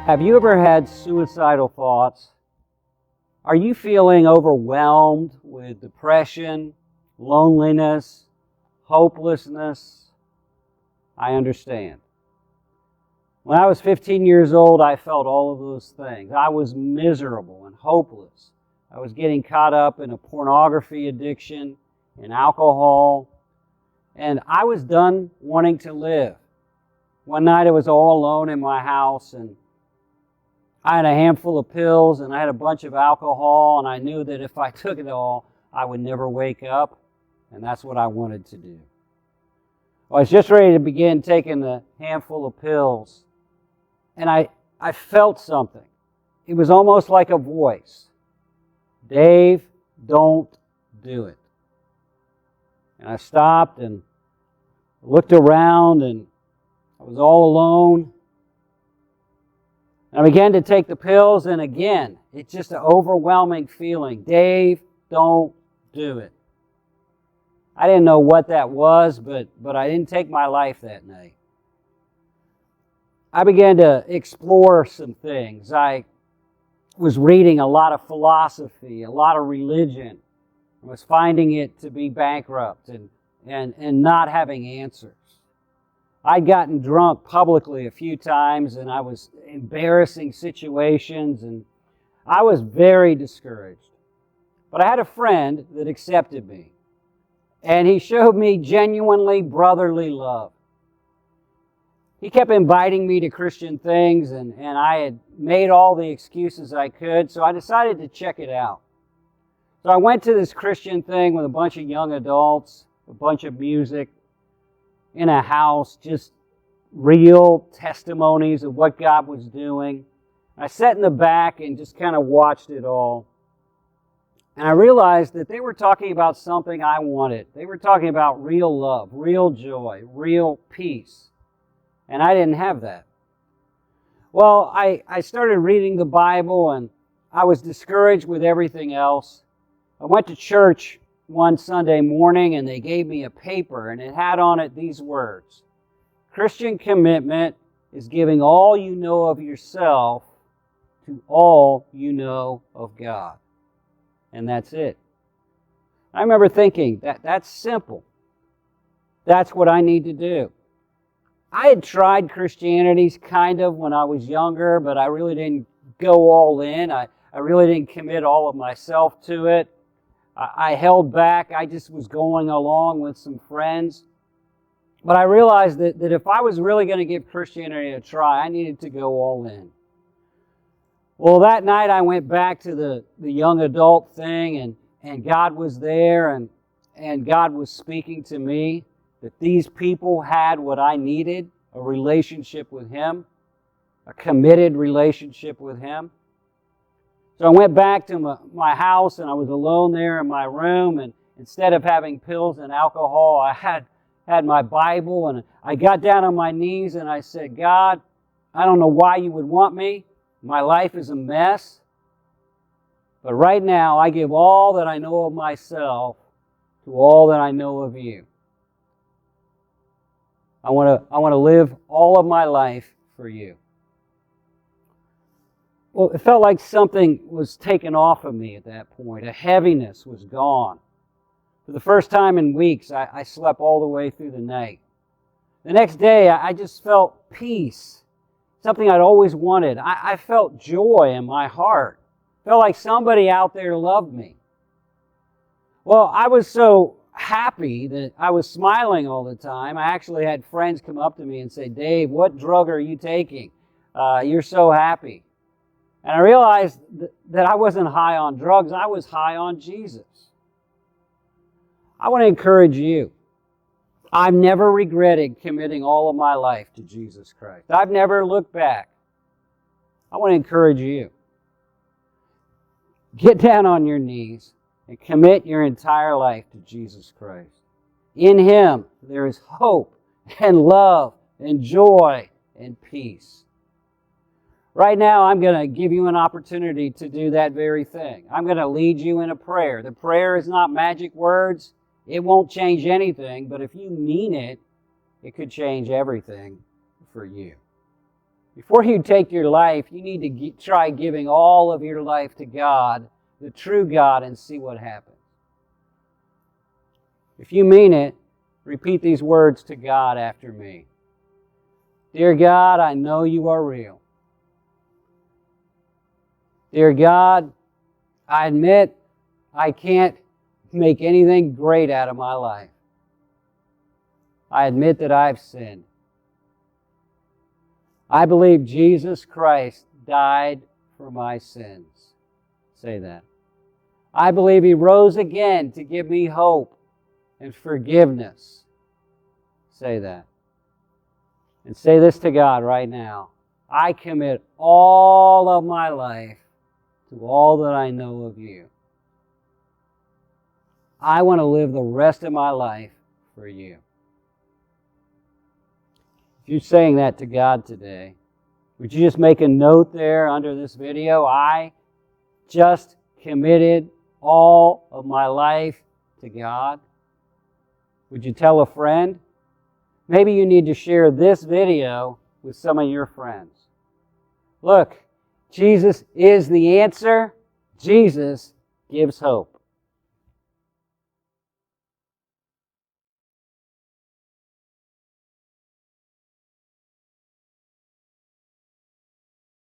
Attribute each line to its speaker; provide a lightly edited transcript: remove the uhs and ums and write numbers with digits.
Speaker 1: Have you ever had suicidal thoughts? Are you feeling overwhelmed with depression, loneliness, hopelessness? I understand. When I was 15 years old, I felt all of those things. I was miserable and hopeless. I was getting caught up in a pornography addiction, in alcohol, and I was done wanting to live. One night I was all alone in my house, and I had a handful of pills and I had a bunch of alcohol, and I knew that if I took it all, I would never wake up, and that's what I wanted to do. Well, I was just ready to begin taking the handful of pills, and I felt something. It was almost like a voice. Dave, don't do it. And I stopped and looked around, and I was all alone. I began to take the pills, and again, it's just an overwhelming feeling. Dave, don't do it. I didn't know what that was, but I didn't take my life that night. I began to explore some things. I was reading a lot of philosophy, a lot of religion. I was finding it to be bankrupt and not having answers. I'd gotten drunk publicly a few times, and I was embarrassing situations, and I was very discouraged. But I had a friend that accepted me, and he showed me genuinely brotherly love. He kept inviting me to Christian things, and I had made all the excuses I could, so I decided to check it out. So I went to this Christian thing with a bunch of young adults, a bunch of music, in a house, just real testimonies of what God was doing. I sat in the back and just kind of watched it all. And I realized that they were talking about something I wanted. They were talking about real love, real joy, real peace. And I didn't have that. Well, I started reading the Bible, and I was discouraged with everything else. I went to church one Sunday morning, and they gave me a paper, and it had on it these words: Christian commitment is giving all you know of yourself to all you know of God. And that's it. I remember thinking, that's simple. That's what I need to do. I had tried Christianity kind of when I was younger, but I really didn't go all in. I really didn't commit all of myself to it. I held back. I just was going along with some friends. But I realized that if I was really going to give Christianity a try, I needed to go all in. Well, that night I went back to the young adult thing, and God was there, and God was speaking to me that these people had what I needed, a relationship with Him, a committed relationship with Him. So I went back to my house, and I was alone there in my room, and instead of having pills and alcohol, I had my Bible, and I got down on my knees and I said, God, I don't know why you would want me. My life is a mess. But right now, I give all that I know of myself to all that I know of you. I want to live all of my life for you. Well, it felt like something was taken off of me at that point. A heaviness was gone. For the first time in weeks, I slept all the way through the night. The next day, I just felt peace, something I'd always wanted. I felt joy in my heart. Felt like somebody out there loved me. Well, I was so happy that I was smiling all the time. I actually had friends come up to me and say, Dave, what drug are you taking? You're so happy. And I realized that I wasn't high on drugs. I was high on Jesus. I want to encourage you. I've never regretted committing all of my life to Jesus Christ. I've never looked back. I want to encourage you. Get down on your knees and commit your entire life to Jesus Christ. In Him, there is hope and love and joy and peace. Right now, I'm going to give you an opportunity to do that very thing. I'm going to lead you in a prayer. The prayer is not magic words. It won't change anything, but if you mean it, it could change everything for you. Before you take your life, you need to try giving all of your life to God, the true God, and see what happens. If you mean it, repeat these words to God after me. Dear God, I know you are real. Dear God, I admit I can't make anything great out of my life. I admit that I've sinned. I believe Jesus Christ died for my sins. Say that. I believe He rose again to give me hope and forgiveness. Say that. And say this to God right now. I commit all of my life to all that I know of you. I want to live the rest of my life for you. If you're saying that to God today, would you just make a note there under this video? I just committed all of my life to God. Would you tell a friend? Maybe you need to share this video with some of your friends. Look, Jesus is the answer. Jesus gives hope.